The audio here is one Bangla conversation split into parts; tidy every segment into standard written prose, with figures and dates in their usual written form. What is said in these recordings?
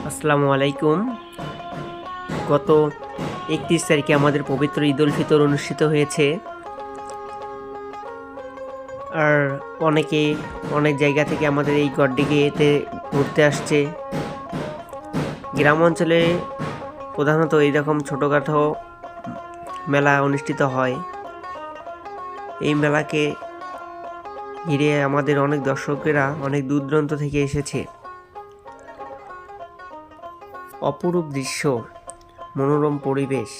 আসসালামু আলাইকুম। গত 31 তারিখে আমাদের পবিত্র ঈদ উল ফিতর অনুষ্ঠিত হয়েছে। আর অনেকে অনেক জায়গা থেকে আমাদের এই গড্ডিগেতে ঘুরতে আসছে। গ্রাম অঞ্চলে প্রধানত এইরকম ছোটোখাটো মেলা অনুষ্ঠিত হয়। এই মেলাকে ঘিরে আমাদের অনেক দর্শকেরা অনেক দূর দূরান্ত থেকে এসেছে। অপরূপ দৃশ্য, মনোরম পরিবেশ,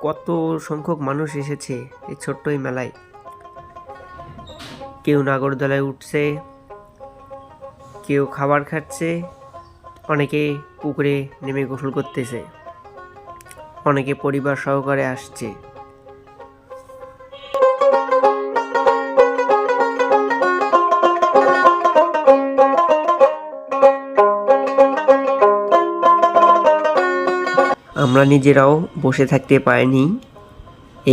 কত সংখ্যক মানুষ এসেছে এই ছোট্ট এই মেলায়। কেউ নাগরদোলায় উঠছে, কেউ খাবার খাচ্ছে, অনেকে পুকুরে নেমে গোসল করতেছে, অনেকে পরিবার সহকারে আসছে। আমরা নিজেরাও বসে থাকতে পারিনি।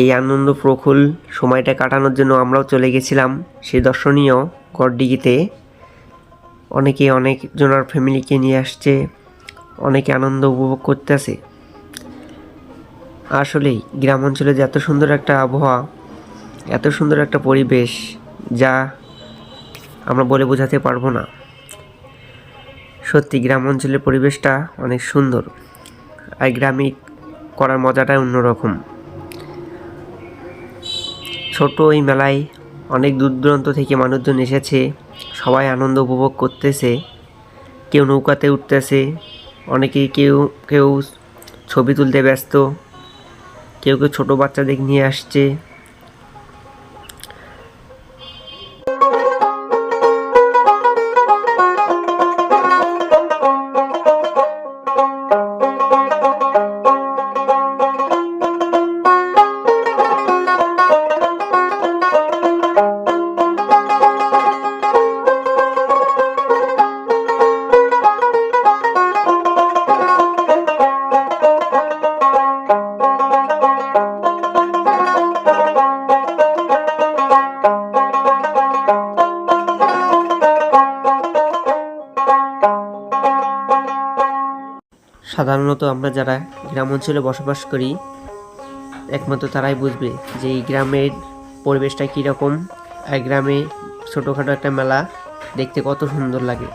এই আনন্দ প্রফুল্ল সময়টা কাটানোর জন্য আমরাও চলে গেছিলাম সেই দর্শনীয় গড়ডিগিতে। অনেকে অনেকজনের ফ্যামিলিকে নিয়ে আসছে, অনেকে আনন্দ উপভোগ করতেছে। আসলেই গ্রাম অঞ্চলে যে এত সুন্দর একটা আবহাওয়া, এত সুন্দর একটা পরিবেশ, যা আমরা বলে বোঝাতে পারবো না। সত্যি গ্রাম অঞ্চলের পরিবেশটা অনেক সুন্দর, আর গ্রামে করার মজাটাই অন্যরকম। ছোট এই মেলায় অনেক দূর দূরান্ত থেকে মানুষজন এসেছে, সবাই আনন্দ উপভোগ করতেছে। কেউ নৌকাতে উঠতেছে, অনেকে কেউ কেউ ছবি তুলতে ব্যস্ত, কেউ কেউ ছোটো বাচ্চাদের নিয়ে আসছে। সাধারণত আমরা যারা গ্রাম অঞ্চলে বসবাস করি, একমাত্র তারাই বুঝবে যে এই গ্রামের পরিবেশটা কীরকম, আর গ্রামে ছোটোখাটো একটা মেলা দেখতে কত সুন্দর লাগে।